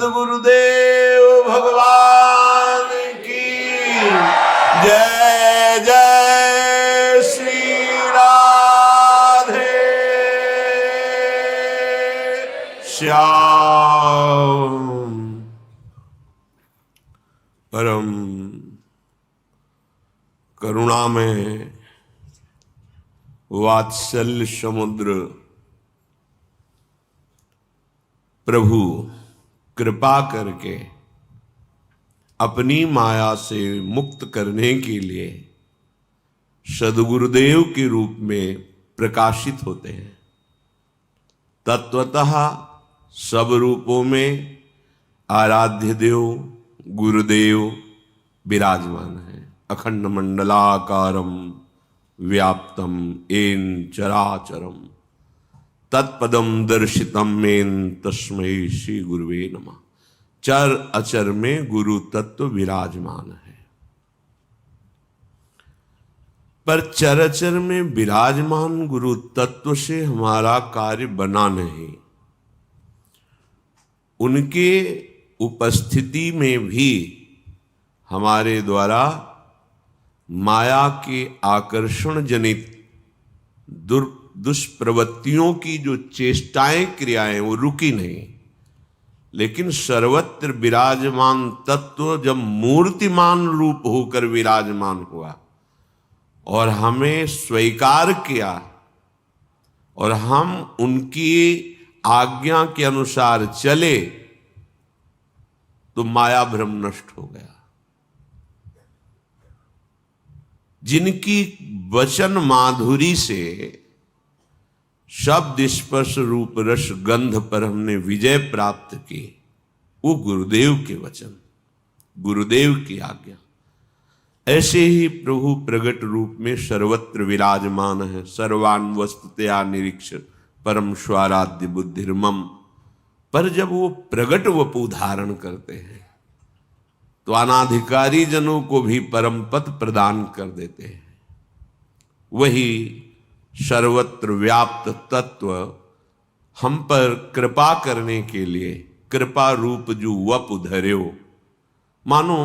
सद्गुरुदेव भगवान की जय। जय श्री राधे श्याम। परम करुणा में वात्सल्य समुद्र प्रभु कृपा करके अपनी माया से मुक्त करने के लिए सद्गुरुदेव के रूप में प्रकाशित होते हैं। तत्वतः सब रूपों में आराध्य देव गुरुदेव विराजमान है। अखंड मंडलाकारं व्याप्तम येन चराचरम तत्पदम दर्शितम मेन तस्मै श्री गुरुवे नमः। चर अचर में गुरु तत्व विराजमान है, पर चर अचर में विराजमान गुरु तत्व से हमारा कार्य बना नहीं। उनके उपस्थिति में भी हमारे द्वारा माया के आकर्षण जनित दुष्प्रवृत्तियों की जो चेष्टाएं क्रियाएं वो रुकी नहीं। लेकिन सर्वत्र विराजमान तत्व जब मूर्तिमान रूप होकर विराजमान हुआ और हमें स्वीकार किया और हम उनकी आज्ञा के अनुसार चले तो माया भ्रम नष्ट हो गया। जिनकी वचन माधुरी से शब्द स्पर्श रूप रस गंध पर हमने विजय प्राप्त की, वो गुरुदेव के वचन, गुरुदेव की आज्ञा। ऐसे ही प्रभु प्रगट रूप में सर्वत्र विराजमान है। सर्वान् वस्तुतया निरीक्ष परम स्वाराध्य बुद्धिर्मम। पर जब वो प्रगट वपु धारण करते हैं तो अनाधिकारी जनों को भी परम पद प्रदान कर देते हैं। वही सर्वत्र व्याप्त तत्व हम पर कृपा करने के लिए कृपा रूप जो वपु धर्यो। मानो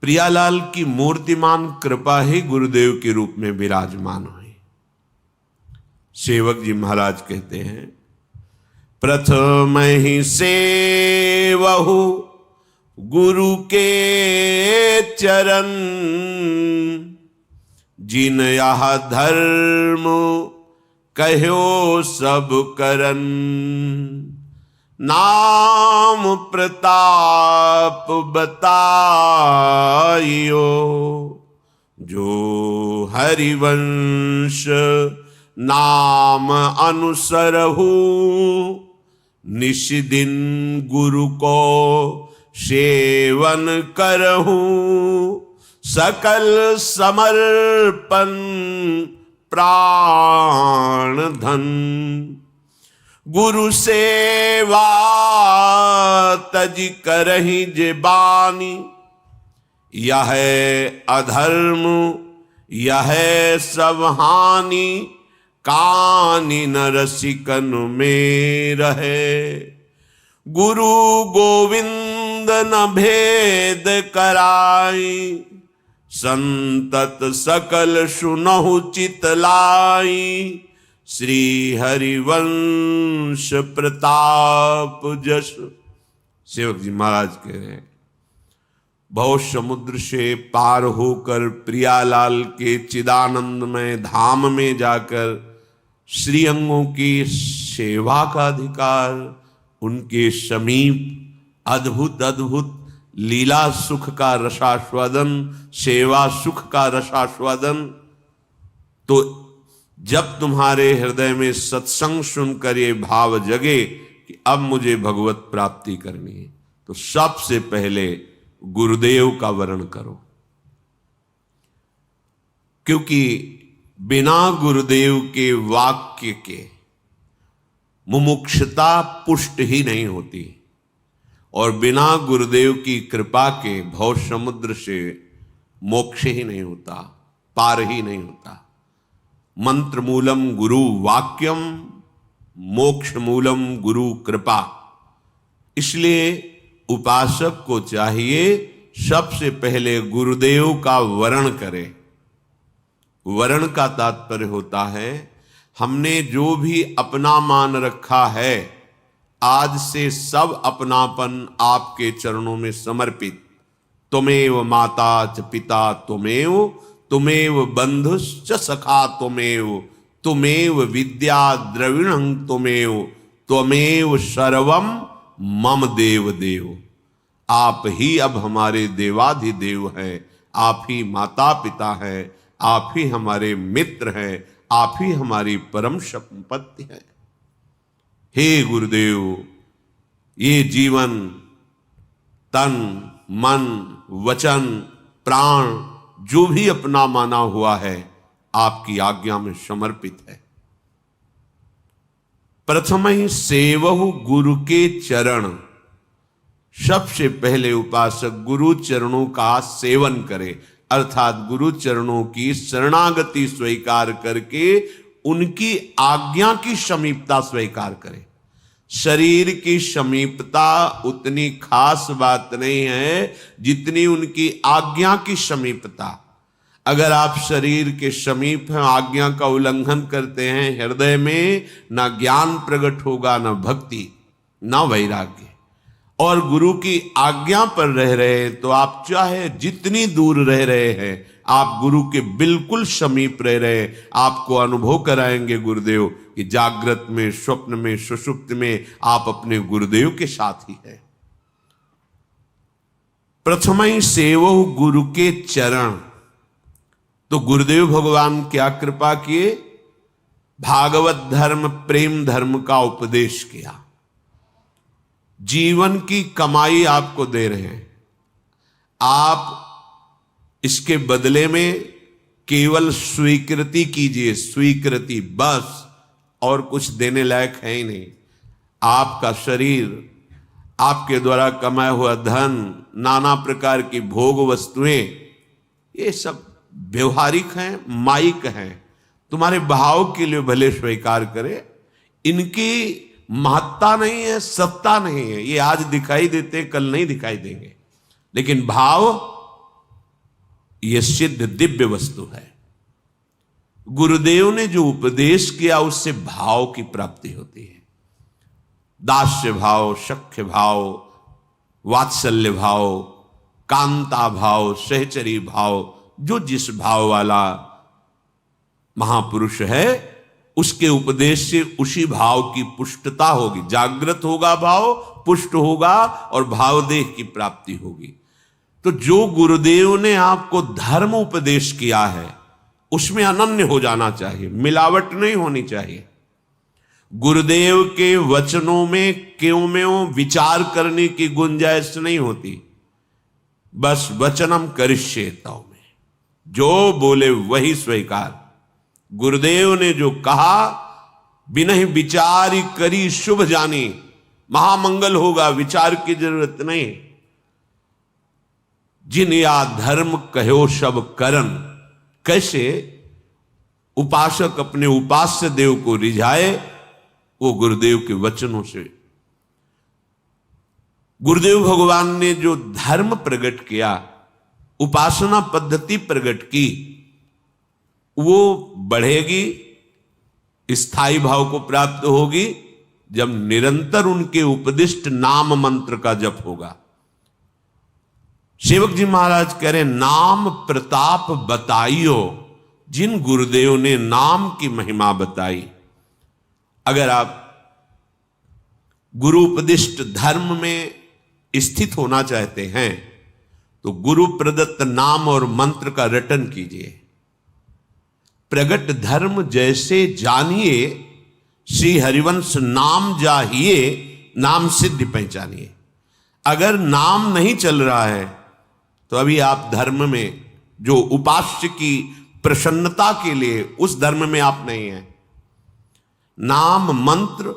प्रियालाल की मूर्तिमान कृपा ही गुरुदेव के रूप में विराजमान हुई। सेवक जी महाराज कहते हैं, प्रथम ही सेवहु गुरु के चरण, जिन यह धर्म कहो सब करन, नाम प्रताप बताइयो, जो हरिवंश नाम अनुसरहु, निश दिन गुरु को सेवन करहु, सकल समर्पण प्राण धन, गुरु सेवा तज करहि जे बानी, यह अधर्म यह सब हानि, कानि न रसिकन में रहे, गुरु गोविंद न भेद कराई, संतत सकल सुनहु चितलाई, श्री हरिवंश प्रताप जस। सेवक जी महाराज कह रहे हैं, भव समुद्र से पार होकर प्रियालाल के चिदानंदमय धाम में जाकर श्री अंगों की सेवा का अधिकार, उनके समीप अद्भुत अद्भुत लीला सुख का रसास्वादन, सेवा सुख का रसास्वादन। तो जब तुम्हारे हृदय में सत्संग सुनकर ये भाव जगे कि अब मुझे भगवत प्राप्ति करनी है, तो सबसे पहले गुरुदेव का वर्ण करो, क्योंकि बिना गुरुदेव के वाक्य के मुमुक्षुता पुष्ट ही नहीं होती, और बिना गुरुदेव की कृपा के भव समुद्र से मोक्ष ही नहीं होता, पार ही नहीं होता। मंत्र मूलम गुरु वाक्यम, मोक्ष मूलम गुरु कृपा। इसलिए उपासक को चाहिए सबसे पहले गुरुदेव का वरण करे। वरण का तात्पर्य होता है हमने जो भी अपना मान रखा है, आज से सब अपनापन आपके चरणों में समर्पित। त्वमेव माता च पिता त्वमेव, त्वमेव बंधुश्च सखा त्वमेव, त्वमेव विद्या द्रविणं त्वमेव, त्वमेव सर्वम मम देव देव। आप ही अब हमारे देवाधिदेव हैं, आप ही माता पिता हैं, आप ही हमारे मित्र हैं, आप ही हमारी परम संपत्ति है। हे गुरुदेव, ये जीवन तन मन वचन प्राण जो भी अपना माना हुआ है आपकी आज्ञा में समर्पित है। प्रथम ही सेवहु गुरु के चरण। सबसे पहले उपासक गुरु चरणों का सेवन करे, अर्थात गुरु चरणों की शरणागति स्वीकार करके उनकी आज्ञा की समीपता स्वीकार करे। शरीर की समीपता उतनी खास बात नहीं है जितनी उनकी आज्ञा की समीपता। अगर आप शरीर के समीप हैं, आज्ञा का उल्लंघन करते हैं, हृदय में ना ज्ञान प्रकट होगा, ना भक्ति, ना वैराग्य। और गुरु की आज्ञा पर रह रहे हैं तो आप चाहे जितनी दूर रह रहे हैं, आप गुरु के बिल्कुल समीप रह रहे हैं। आपको अनुभव कराएंगे गुरुदेव कि जागृत में, स्वप्न में, सुषुप्त में आप अपने गुरुदेव के साथ ही हैं। प्रथम ही सेवो गुरु के चरण। तो गुरुदेव भगवान क्या कृपा किए? भागवत धर्म, प्रेम धर्म का उपदेश किया। जीवन की कमाई आपको दे रहे हैं, आप इसके बदले में केवल स्वीकृति कीजिए, स्वीकृति बस, और कुछ देने लायक है ही नहीं। आपका शरीर, आपके द्वारा कमाया हुआ धन, नाना प्रकार की भोग वस्तुएं, ये सब व्यवहारिक हैं, माइक हैं। तुम्हारे भाव के लिए भले स्वीकार करे, इनकी महत्ता नहीं है, सत्ता नहीं है। ये आज दिखाई देते, कल नहीं दिखाई देंगे, लेकिन भाव ये सिद्ध दिव्य वस्तु है। गुरुदेव ने जो उपदेश किया उससे भाव की प्राप्ति होती है। दास्य भाव, सख्य भाव, वात्सल्य भाव, कांता भाव, सहचरी भाव, जो जिस भाव वाला महापुरुष है उसके उपदेश से उसी भाव की पुष्टता होगी। जागृत होगा भाव, पुष्ट होगा और भावदेह की प्राप्ति होगी। तो जो गुरुदेव ने आपको धर्म उपदेश किया है उसमें अनन्य हो जाना चाहिए, मिलावट नहीं होनी चाहिए। गुरुदेव के वचनों में क्यों में विचार करने की गुंजाइश नहीं होती। बस वचनम करिष्येताओं में जो बोले वही स्वीकार। गुरुदेव ने जो कहा, बिना विचार करी शुभ जानी, महामंगल होगा, विचार की जरूरत नहीं। जिन या धर्म कहो सब करन। कैसे उपासक अपने उपास्य देव को रिझाए? वो गुरुदेव के वचनों से। गुरुदेव भगवान ने जो धर्म प्रकट किया, उपासना पद्धति प्रकट की, वो बढ़ेगी, स्थायी भाव को प्राप्त होगी जब निरंतर उनके उपदिष्ट नाम मंत्र का जप होगा। सेवक जी महाराज कह रहे, नाम प्रताप बताइयो। जिन गुरुदेव ने नाम की महिमा बताई, अगर आप गुरु उपदिष्ट धर्म में स्थित होना चाहते हैं तो गुरु प्रदत्त नाम और मंत्र का रटन कीजिए। प्रगट धर्म जैसे जानिए, श्री हरिवंश नाम जाहिए, नाम सिद्धि पहचानिए। अगर नाम नहीं चल रहा है तो अभी आप धर्म में, जो उपास्य की प्रसन्नता के लिए, उस धर्म में आप नहीं हैं। नाम मंत्र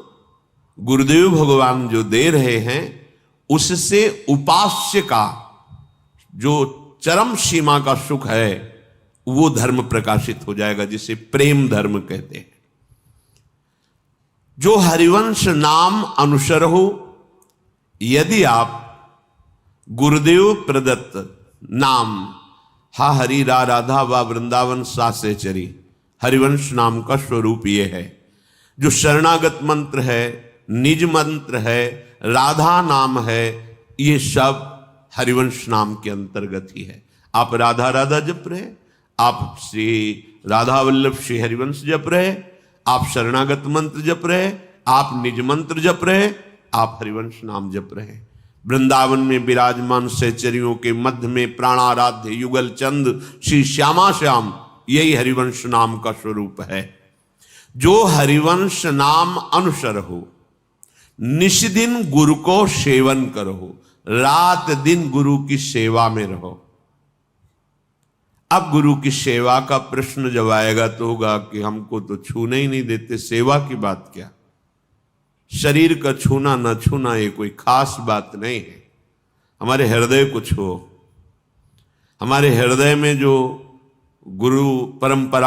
गुरुदेव भगवान जो दे रहे हैं, उससे उपास्य का जो चरम सीमा का सुख है वो धर्म प्रकाशित हो जाएगा, जिसे प्रेम धर्म कहते हैं। जो हरिवंश नाम अनुसर हो, यदि आप गुरुदेव प्रदत्त नाम हा हरि रा राधा वा वृंदावन सा से चरी, हरिवंश नाम का स्वरूप ये है। जो शरणागत मंत्र है, निज मंत्र है, राधा नाम है, ये सब हरिवंश नाम के अंतर्गत ही है। आप राधा राधा जप रहे, आप श्री राधा वल्लभ श्री हरिवंश जप रहे, आप शरणागत मंत्र जप रहे, आप निज मंत्र जप रहे, आप हरिवंश नाम जप रहे। वृंदावन में विराजमान सहचरियों के मध्य में प्राणाराध्य युगल चंद श्री श्यामा श्याम, यही हरिवंश नाम का स्वरूप है। जो हरिवंश नाम अनुसर हो, निष्दिन गुरु को सेवन करो, रात दिन गुरु की सेवा में रहो। अब गुरु की सेवा का प्रश्न जब आएगा तो होगा कि हमको तो छूने ही नहीं देते, सेवा की बात क्या। शरीर का छूना न छूना ये कोई खास बात नहीं है, हमारे हृदय को छुओ। हमारे हृदय में जो गुरु परंपरा